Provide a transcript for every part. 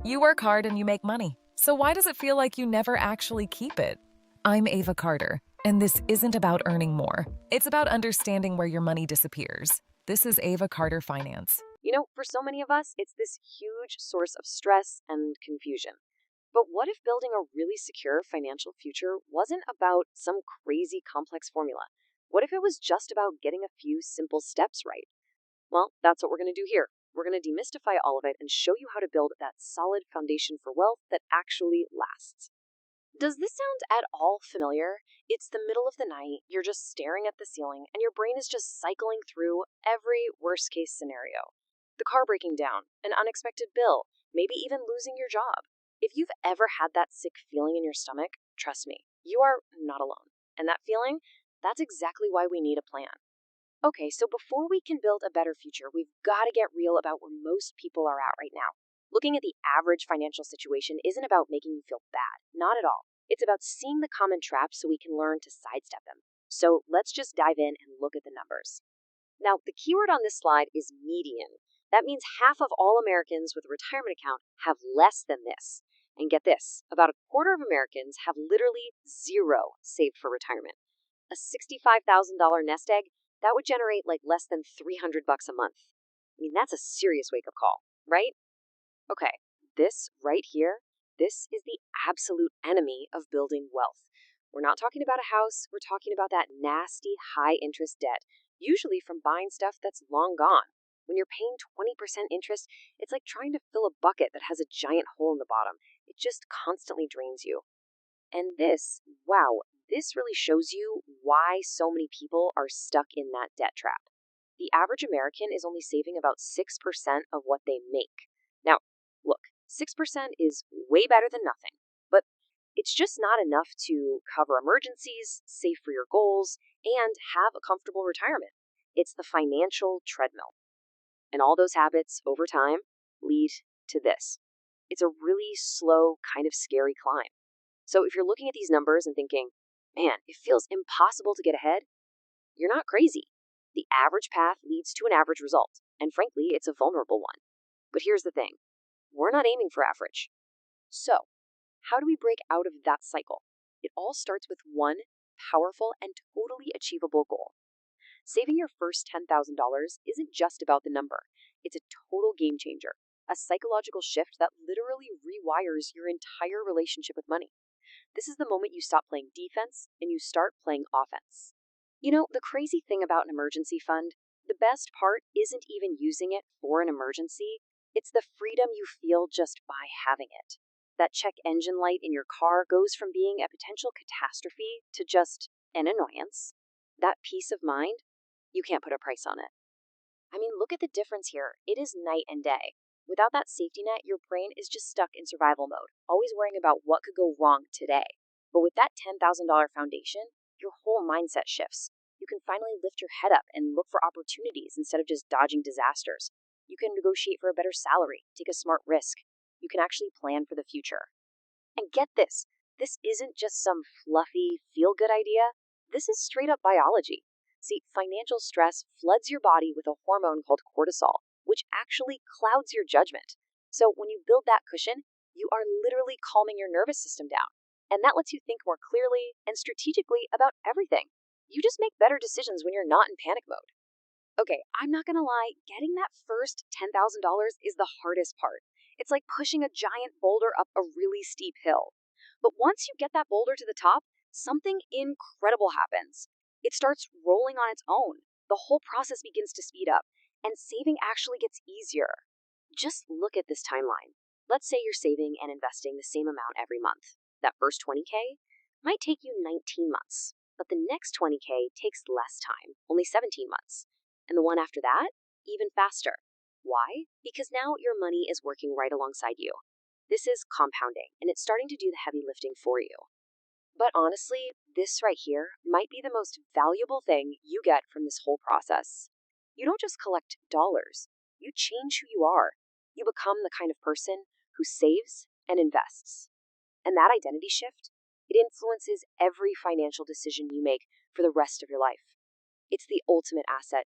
You work hard and you make money. So why does it feel like you never actually keep it? I'm Ava Carter, and this isn't about earning more. It's about understanding where your money disappears. This is Ava Carter Finance. For so many of us, it's this huge source of stress and confusion. But what if building a really secure financial future wasn't about some crazy complex formula? What if it was just about getting a few simple steps right? Well, that's what we're going to do here. We're going to demystify all of it and show you how to build that solid foundation for wealth that actually lasts. Does this sound at all familiar? It's the middle of the night, you're just staring at the ceiling, and your brain is just cycling through every worst case scenario. The car breaking down, an unexpected bill, maybe even losing your job. If you've ever had that sick feeling in your stomach, trust me, you are not alone. And that feeling, that's exactly why we need a plan. Okay, so before we can build a better future, we've got to get real about where most people are at right now. Looking at the average financial situation isn't about making you feel bad, not at all. It's about seeing the common traps so we can learn to sidestep them. So let's just dive in and look at the numbers. Now, the keyword on this slide is median. That means half of all Americans with a retirement account have less than this. And get this, about a quarter of Americans have literally zero saved for retirement. A $65,000 nest egg, that would generate like less than $300 a month. I mean, that's a serious wake-up call, right? Okay, this right here, this is the absolute enemy of building wealth. We're not talking about a house, we're talking about that nasty high-interest debt, usually from buying stuff that's long gone. When you're paying 20% interest, it's like trying to fill a bucket that has a giant hole in the bottom. It just constantly drains you. And this, wow, this really shows you why so many people are stuck in that debt trap. The average American is only saving about 6% of what they make. Now, look, 6% is way better than nothing, but it's just not enough to cover emergencies, save for your goals, and have a comfortable retirement. It's the financial treadmill. And all those habits over time lead to this. It's a really slow, kind of scary climb. So if you're looking at these numbers and thinking, man, it feels impossible to get ahead, you're not crazy. The average path leads to an average result, and frankly, it's a vulnerable one. But here's the thing, we're not aiming for average. So, how do we break out of that cycle? It all starts with one powerful and totally achievable goal. Saving your first $10,000 isn't just about the number, it's a total game changer, a psychological shift that literally rewires your entire relationship with money. This is the moment you stop playing defense and you start playing offense. The crazy thing about an emergency fund, the best part isn't even using it for an emergency, it's the freedom you feel just by having it. That check engine light in your car goes from being a potential catastrophe to just an annoyance. That peace of mind, you can't put a price on it. I mean, look at the difference here. It is night and day. Without that safety net, your brain is just stuck in survival mode, always worrying about what could go wrong today. But with that $10,000 foundation, your whole mindset shifts. You can finally lift your head up and look for opportunities instead of just dodging disasters. You can negotiate for a better salary, take a smart risk. You can actually plan for the future. And get this isn't just some fluffy, feel good idea. This is straight up biology. See, financial stress floods your body with a hormone called cortisol, which actually clouds your judgment. So when you build that cushion, you are literally calming your nervous system down. And that lets you think more clearly and strategically about everything. You just make better decisions when you're not in panic mode. Okay, I'm not gonna lie, getting that first $10,000 is the hardest part. It's like pushing a giant boulder up a really steep hill. But once you get that boulder to the top, something incredible happens. It starts rolling on its own. The whole process begins to speed up, and saving actually gets easier. Just look at this timeline. Let's say you're saving and investing the same amount every month. That first 20K might take you 19 months, but the next 20K takes less time, only 17 months. And the one after that, even faster. Why? Because now your money is working right alongside you. This is compounding, and it's starting to do the heavy lifting for you. But honestly, this right here might be the most valuable thing you get from this whole process. You don't just collect dollars, you change who you are. You become the kind of person who saves and invests. And that identity shift, it influences every financial decision you make for the rest of your life. It's the ultimate asset.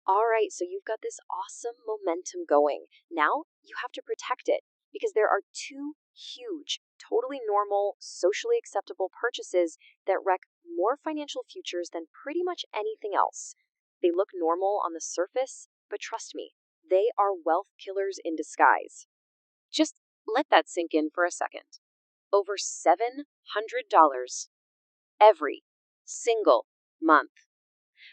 All right, so you've got this awesome momentum going. Now you have to protect it. Because there are two huge, totally normal, socially acceptable purchases that wreck more financial futures than pretty much anything else. They look normal on the surface, but trust me, they are wealth killers in disguise. Just let that sink in for a second. Over $700 every single month.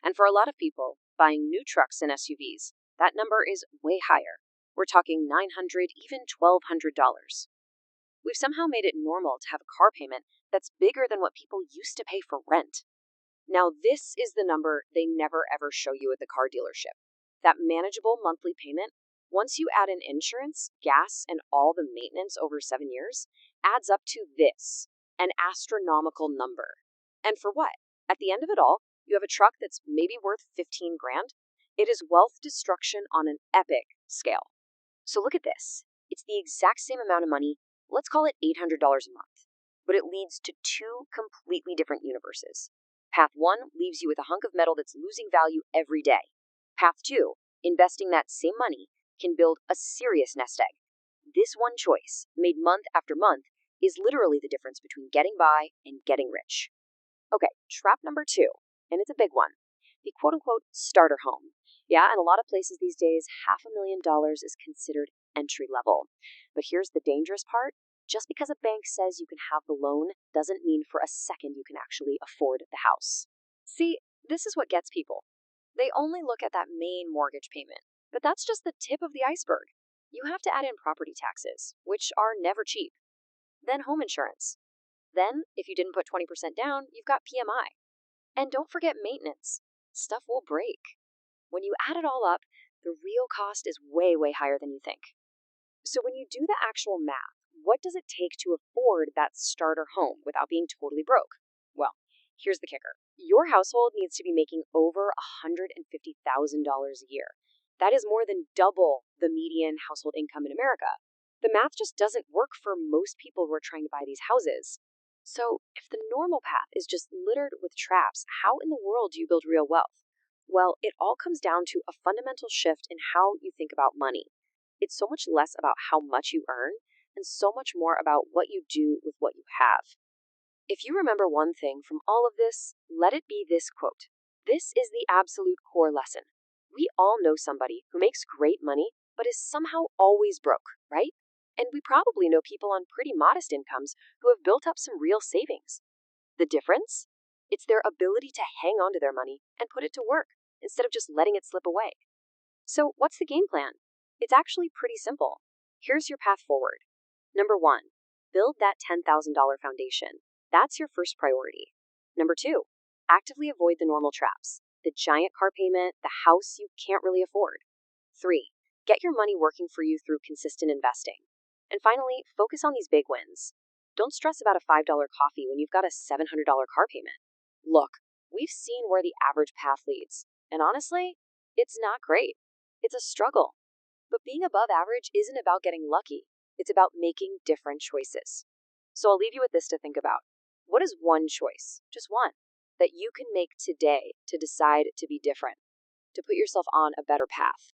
And for a lot of people, buying new trucks and SUVs, that number is way higher. We're talking $900, even $1,200. We've somehow made it normal to have a car payment that's bigger than what people used to pay for rent. Now, this is the number they never ever show you at the car dealership. That manageable monthly payment, once you add in insurance, gas, and all the maintenance over 7 years, adds up to this, an astronomical number. And for what? At the end of it all, you have a truck that's maybe worth 15 grand. It is wealth destruction on an epic scale. So look at this. It's the exact same amount of money, let's call it $800 a month, but it leads to two completely different universes. Path 1 leaves you with a hunk of metal that's losing value every day. Path 2, investing that same money, can build a serious nest egg. This one choice, made month after month, is literally the difference between getting by and getting rich. Okay, trap number 2, and it's a big one. The quote-unquote starter home. Yeah, in a lot of places these days, $500,000 is considered entry level. But here's the dangerous part. Just because a bank says you can have the loan doesn't mean for a second you can actually afford the house. See, this is what gets people. They only look at that main mortgage payment, but that's just the tip of the iceberg. You have to add in property taxes, which are never cheap. Then home insurance. Then, if you didn't put 20% down, you've got PMI. And don't forget maintenance. Stuff will break. When you add it all up, the real cost is way, way higher than you think. So when you do the actual math, what does it take to afford that starter home without being totally broke? Well, here's the kicker. Your household needs to be making over $150,000 a year. That is more than double the median household income in America. The math just doesn't work for most people who are trying to buy these houses. So if the normal path is just littered with traps, how in the world do you build real wealth? Well, it all comes down to a fundamental shift in how you think about money. It's so much less about how much you earn and so much more about what you do with what you have. If you remember one thing from all of this, let it be this quote. This is the absolute core lesson. We all know somebody who makes great money but is somehow always broke, right? And we probably know people on pretty modest incomes who have built up some real savings. The difference? It's their ability to hang on to their money and put it to work instead of just letting it slip away. So what's the game plan? It's actually pretty simple. Here's your path forward. Number 1, build that $10,000 foundation. That's your first priority. Number 2, actively avoid the normal traps. The giant car payment, the house you can't really afford. 3, get your money working for you through consistent investing. And finally, focus on these big wins. Don't stress about a $5 coffee when you've got a $700 car payment. Look, we've seen where the average path leads, and honestly, it's not great. It's a struggle. But being above average isn't about getting lucky. It's about making different choices. So I'll leave you with this to think about. What is one choice, just one, that you can make today to decide to be different, to put yourself on a better path?